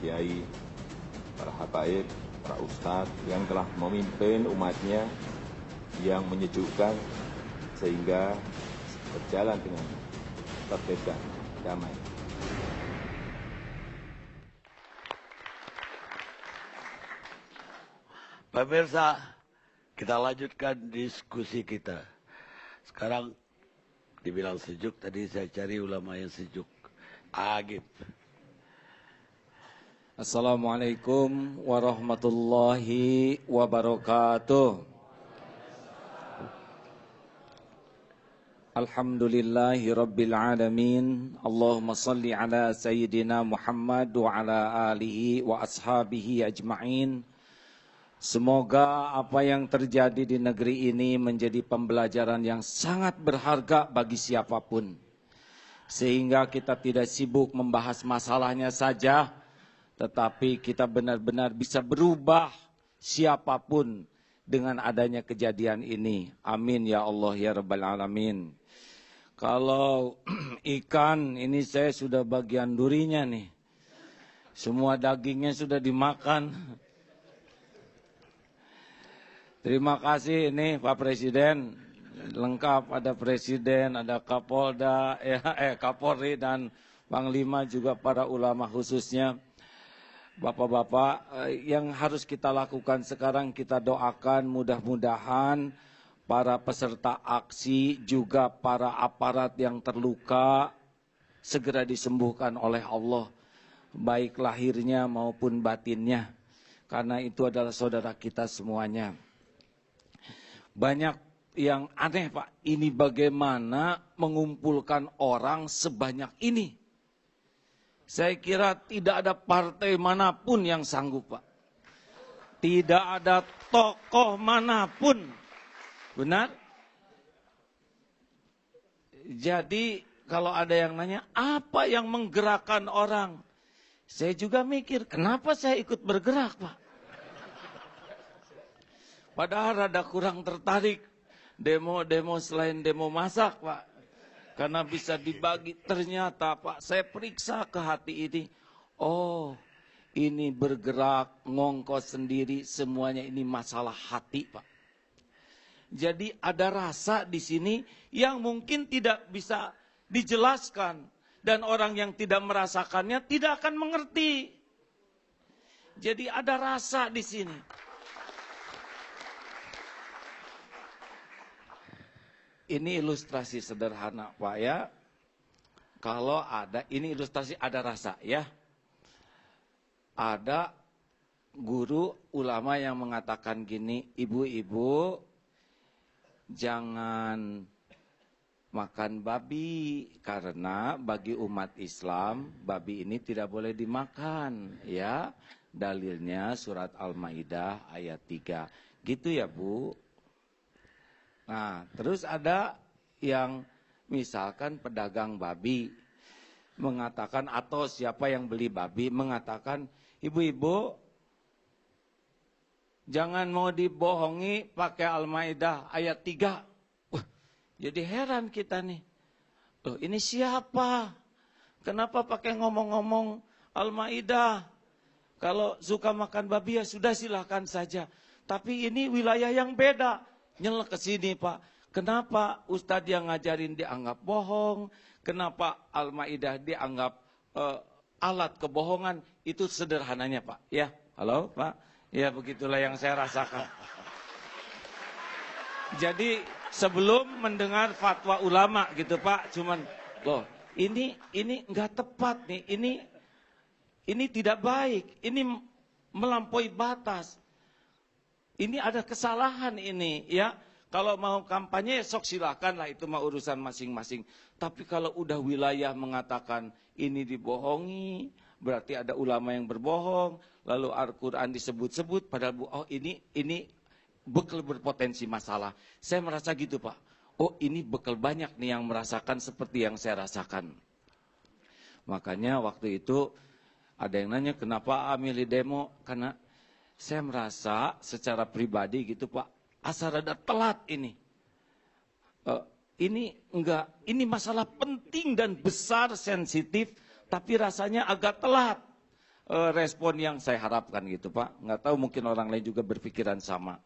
kiai, para habaib, para ustadz yang telah memimpin umatnya yang menyejukkan sehingga berjalan dengan tertib dan damai. Pemirsa, kita lanjutkan diskusi kita. Sekarang dibilang sejuk, tadi saya cari ulama yang sejuk. Agib. Assalamualaikum warahmatullahi wabarakatuh. Alhamdulillahi rabbil alamin. Allahumma salli ala sayyidina Muhammad wa ala alihi wa ashabihi ajma'in. Semoga apa yang terjadi di negeri ini menjadi pembelajaran yang sangat berharga bagi siapapun. Sehingga kita tidak sibuk membahas masalahnya saja, tetapi kita benar-benar bisa berubah siapapun dengan adanya kejadian ini. Amin ya Allah ya Rabbal Alamin. Kalau ikan ini saya sudah bagian durinya nih. Semua dagingnya sudah dimakan. Terima kasih ini Pak Presiden, lengkap ada Presiden, ada Kapolda, Kapolri dan Panglima juga para ulama khususnya. Bapak-bapak, yang harus kita lakukan sekarang kita doakan mudah-mudahan para peserta aksi juga para aparat yang terluka segera disembuhkan oleh Allah, baik lahirnya maupun batinnya, karena itu adalah saudara kita semuanya. Banyak yang aneh Pak, ini bagaimana mengumpulkan orang sebanyak ini. Saya kira tidak ada partai manapun yang sanggup Pak. Tidak ada tokoh manapun. Benar? Jadi kalau ada yang nanya, apa yang menggerakkan orang? Saya juga mikir, kenapa saya ikut bergerak Pak? Padahal rada kurang tertarik demo-demo selain demo masak Pak. Karena bisa dibagi, ternyata Pak saya periksa ke hati ini. Oh ini bergerak, ngongkos sendiri, semuanya ini masalah hati Pak. Jadi ada rasa di sini yang mungkin tidak bisa dijelaskan. Dan orang yang tidak merasakannya tidak akan mengerti. Jadi ada rasa di sini. Ini ilustrasi sederhana Pak ya. Kalau ada, ini ilustrasi ada rasa ya. Ada guru ulama yang mengatakan gini, ibu-ibu jangan makan babi. Karena bagi umat Islam, babi ini tidak boleh dimakan ya. Dalilnya surat Al-Maidah ayat 3. Gitu ya Bu. Nah, terus ada yang misalkan pedagang babi mengatakan atau siapa yang beli babi mengatakan, ibu-ibu jangan mau dibohongi pakai Al-Maidah ayat 3. Wah, jadi heran kita nih. Loh, ini siapa? Kenapa pakai ngomong-ngomong Al-Maidah? Kalau suka makan babi ya sudah silakan saja. Tapi ini wilayah yang beda. Nyelek ke sini Pak, kenapa Ustadz yang ngajarin dianggap bohong, kenapa Al-Maidah dianggap alat kebohongan, itu sederhananya Pak. Ya, halo Pak, ya begitulah yang saya rasakan. Jadi sebelum mendengar fatwa ulama gitu Pak, cuman loh ini nggak tepat nih, ini tidak baik, ini melampaui batas. Ini ada kesalahan ini ya. Kalau mau kampanye sok silakan lah, itu mah urusan masing-masing. Tapi kalau udah wilayah mengatakan ini dibohongi, berarti ada ulama yang berbohong, lalu Al-Quran disebut-sebut, padahal oh ini bekal berpotensi masalah. Saya merasa gitu Pak. Oh ini bekal banyak nih yang merasakan seperti yang saya rasakan. Makanya waktu itu ada yang nanya kenapa milih demo, karena saya merasa secara pribadi gitu Pak, asa rada telat ini. Ini masalah penting dan besar, sensitif, tapi rasanya agak telat. respon yang saya harapkan gitu Pak. Nggak tahu mungkin orang lain juga berpikiran sama.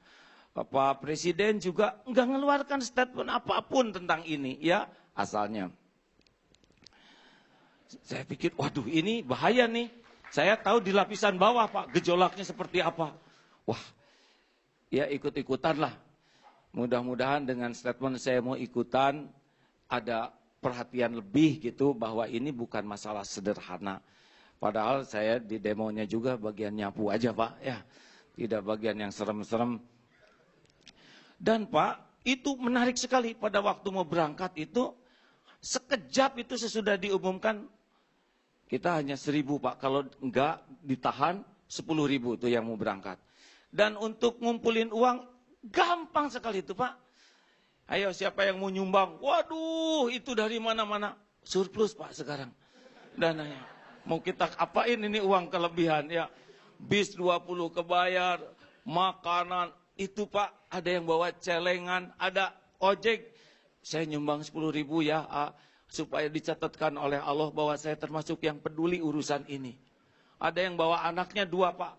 Pak Presiden juga nggak ngeluarkan statement apapun tentang ini ya asalnya. Saya pikir waduh ini bahaya nih. Saya tahu di lapisan bawah Pak gejolaknya seperti apa. Wah ya ikut-ikutan lah. Mudah-mudahan dengan statement saya mau ikutan ada perhatian lebih gitu bahwa ini bukan masalah sederhana. Padahal saya di demonya juga bagian nyapu aja Pak ya. Tidak bagian yang serem-serem. Dan Pak, itu menarik sekali pada waktu mau berangkat itu, sekejap itu sesudah diumumkan, kita hanya 1.000 Pak, kalau enggak ditahan 10.000 itu yang mau berangkat. Dan untuk ngumpulin uang, gampang sekali itu Pak. Ayo siapa yang mau nyumbang, waduh itu dari mana-mana, surplus Pak sekarang dananya. Mau kita apain ini uang kelebihan ya, bis 20 kebayar, makanan, itu Pak, ada yang bawa celengan, ada ojek. Saya nyumbang 10.000 ya, supaya dicatatkan oleh Allah bahwa saya termasuk yang peduli urusan ini. Ada yang bawa anaknya 2 Pak.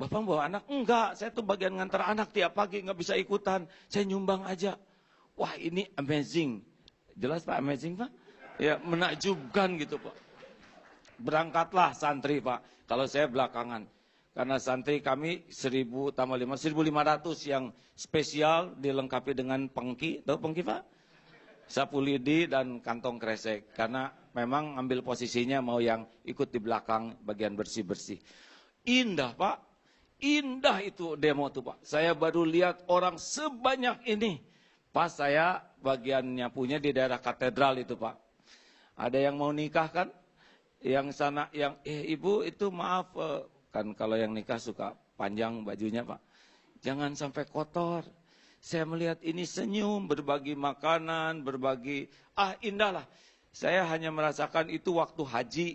Bapak bawa anak? Enggak, saya tuh bagian ngantar anak tiap pagi, nggak bisa ikutan. Saya nyumbang aja. Wah ini amazing. Jelas Pak, amazing Pak? Ya menakjubkan gitu Pak. Berangkatlah santri Pak, kalau saya belakangan. Karena santri kami 1.000 tambah 5, 1.500 yang spesial dilengkapi dengan pengki. Tahu pengki Pak? Sapu lidi dan kantong kresek. Karena memang ambil posisinya mau yang ikut di belakang bagian bersih-bersih. Indah Pak. Indah itu demo tuh Pak. Saya baru lihat orang sebanyak ini. Pas saya bagian nyapunya di daerah katedral itu Pak. Ada yang mau nikah kan? Yang sana, yang ibu itu maaf... Kan kalau yang nikah suka panjang bajunya Pak. Jangan sampai kotor. Saya melihat ini senyum, berbagi makanan, berbagi. Indah lah. Saya hanya merasakan itu waktu haji.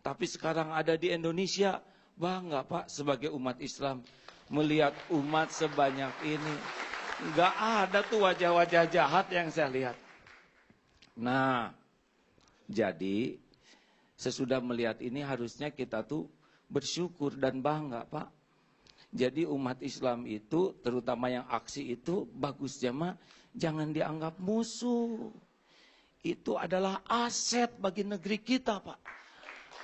Tapi sekarang ada di Indonesia. Bangga Pak sebagai umat Islam. Melihat umat sebanyak ini. Nggak ada tuh wajah-wajah jahat yang saya lihat. Nah, jadi sesudah melihat ini harusnya kita tuh bersyukur dan bangga Pak. Jadi umat Islam itu, terutama yang aksi itu, bagus jemaah, jangan dianggap musuh. Itu adalah aset bagi negeri kita Pak.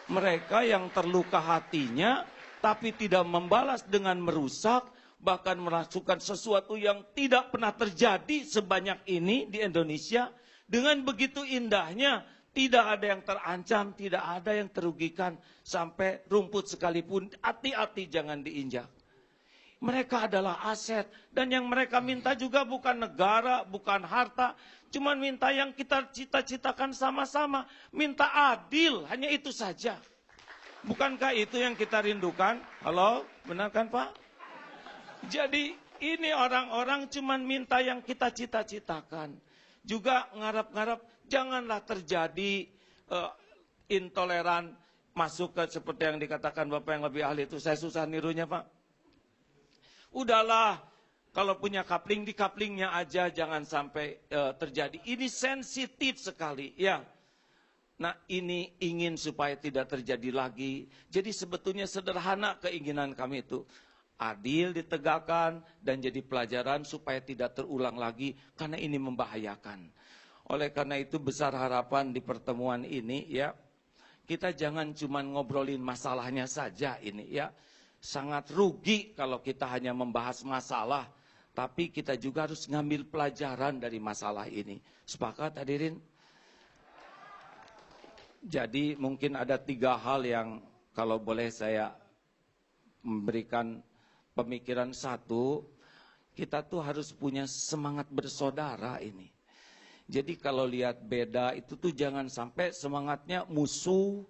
Mereka yang terluka hatinya, tapi tidak membalas dengan merusak, bahkan melakukan sesuatu yang tidak pernah terjadi sebanyak ini di Indonesia, dengan begitu indahnya, tidak ada yang terancam, tidak ada yang terugikan. Sampai rumput sekalipun, hati-hati jangan diinjak. Mereka adalah aset. Dan yang mereka minta juga bukan negara, bukan harta. Cuma minta yang kita cita-citakan sama-sama. Minta adil, hanya itu saja. Bukankah itu yang kita rindukan? Halo, benar kan Pak? Jadi ini orang-orang cuma minta yang kita cita-citakan. Juga ngarap-ngarap janganlah terjadi intoleran masuk ke seperti yang dikatakan Bapak yang lebih ahli itu. Saya susah nirunya Pak. Udahlah kalau punya kapling di kaplingnya aja jangan sampai terjadi. Ini sensitif sekali ya. Nah ini ingin supaya tidak terjadi lagi. Jadi sebetulnya sederhana keinginan kami itu. Adil ditegakkan dan jadi pelajaran supaya tidak terulang lagi karena ini membahayakan. Oleh karena itu besar harapan di pertemuan ini ya. Kita jangan cuma ngobrolin masalahnya saja ini ya. Sangat rugi kalau kita hanya membahas masalah. Tapi kita juga harus ngambil pelajaran dari masalah ini. Sepakat hadirin? Jadi mungkin ada 3 hal yang kalau boleh saya memberikan pemikiran. 1, kita tuh harus punya semangat bersaudara ini. Jadi kalau lihat beda itu tuh jangan sampai semangatnya musuh,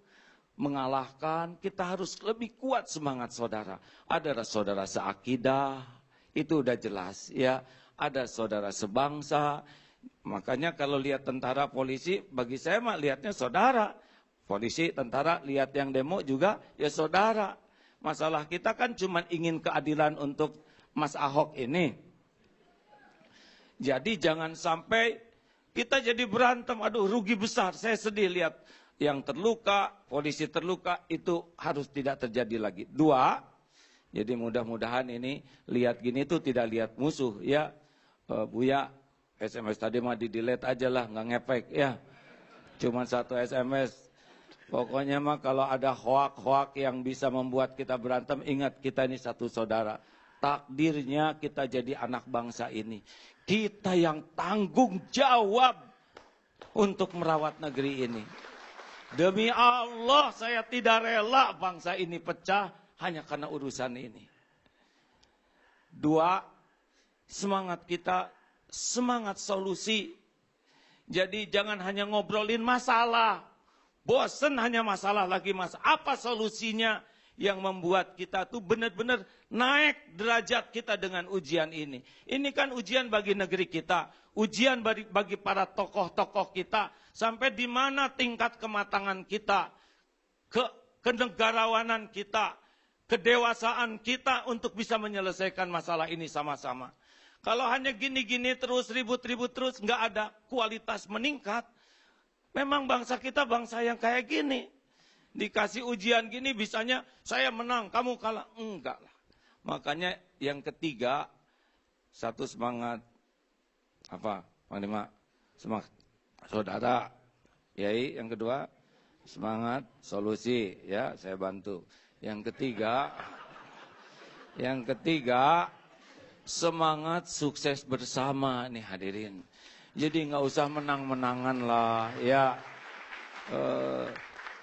mengalahkan. Kita harus lebih kuat semangat saudara. Ada saudara seakidah, itu udah jelas ya. Ada saudara sebangsa. Makanya kalau lihat tentara polisi, bagi saya mah lihatnya saudara. Polisi, tentara, lihat yang demo juga ya saudara. Masalah kita kan cuma ingin keadilan untuk Mas Ahok ini. Jadi jangan sampai kita jadi berantem, aduh rugi besar. Saya sedih lihat yang terluka, polisi terluka, itu harus tidak terjadi lagi. 2, jadi mudah-mudahan ini lihat gini tuh tidak lihat musuh ya. Buya, SMS tadi mah di-delete aja lah, nggak ngefek ya. Cuman 1 SMS. Pokoknya mah kalau ada hoak-hoak yang bisa membuat kita berantem, ingat kita ini satu saudara. Takdirnya kita jadi anak bangsa ini. Kita yang tanggung jawab untuk merawat negeri ini. Demi Allah saya tidak rela bangsa ini pecah hanya karena urusan ini. 2, semangat kita, semangat solusi. Jadi jangan hanya ngobrolin masalah. Bosen hanya masalah lagi Apa solusinya yang membuat kita tuh benar-benar naik derajat kita dengan ujian ini. Ini kan ujian bagi negeri kita. Ujian bagi para tokoh-tokoh kita. Sampai di mana tingkat kematangan kita. Kenegarawanan kita. Kedewasaan kita untuk bisa menyelesaikan masalah ini sama-sama. Kalau hanya gini-gini terus, ribut-ribut terus, nggak ada kualitas meningkat. Memang bangsa kita bangsa yang kayak gini. Dikasih ujian gini bisanya saya menang, kamu kalah. Enggak lah. Makanya yang ketiga, satu semangat. Apa? Panglima? Semangat saudara. Yai, yang kedua, semangat solusi. Ya, saya bantu. Yang ketiga, semangat sukses bersama nih hadirin. Jadi nggak usah menang-menangan lah, ya.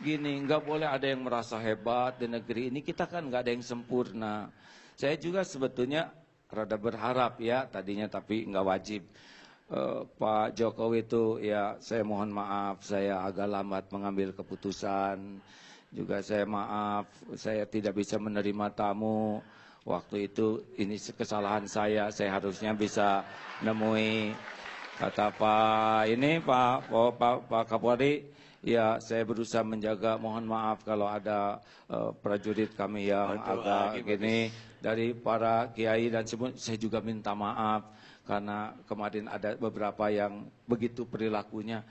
Gini, nggak boleh ada yang merasa hebat di negeri ini. Kita kan nggak ada yang sempurna. Saya juga sebetulnya rada berharap ya tadinya, tapi nggak wajib. Pak Jokowi itu ya saya mohon maaf, saya agak lambat mengambil keputusan. Juga saya maaf, saya tidak bisa menerima tamu. Waktu itu ini kesalahan saya harusnya bisa nemui. Kata Pak Kapolri, ya saya berusaha menjaga, mohon maaf kalau ada prajurit kami yang agak gini. Dari para kiai dan semua, saya juga minta maaf. Karena kemarin ada beberapa yang begitu perilakunya.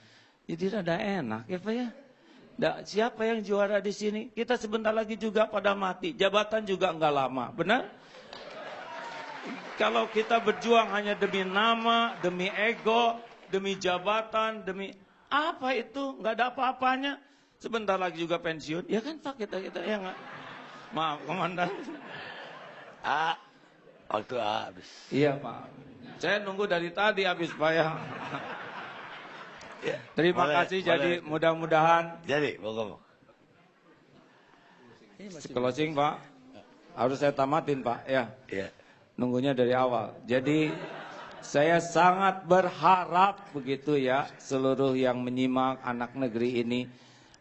Jadi rada enak ya Pak ya. Siapa yang juara di sini? Kita sebentar lagi juga pada mati. Jabatan juga enggak lama, benar? Kalau kita berjuang hanya demi nama, demi ego, demi jabatan, demi apa itu, nggak ada apa-apanya. Sebentar lagi juga pensiun, ya kan Pak kita ya nggak? Maaf Komandan. Waktu habis. Iya Pak, saya nunggu dari tadi habis Pak ya. Terima kasih. Jadi mudah-mudahan. Jadi ngomong. Closing Pak, harus saya tamatin Pak ya. Iya. Nunggunya dari awal. Jadi saya sangat berharap begitu ya, seluruh yang menyimak anak negeri ini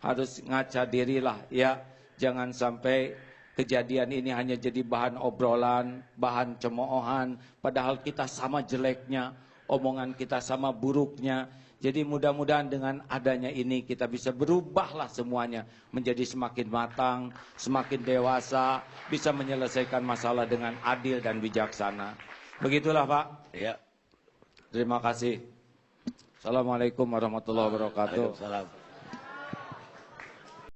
harus ngaca dirilah ya. Jangan sampai kejadian ini hanya jadi bahan obrolan, bahan cemoohan, padahal kita sama jeleknya, omongan kita sama buruknya. Jadi mudah-mudahan dengan adanya ini kita bisa berubahlah semuanya menjadi semakin matang, semakin dewasa, bisa menyelesaikan masalah dengan adil dan bijaksana. Begitulah Pak. Ya. Terima kasih. Assalamualaikum warahmatullahi wabarakatuh. Waalaikumsalam.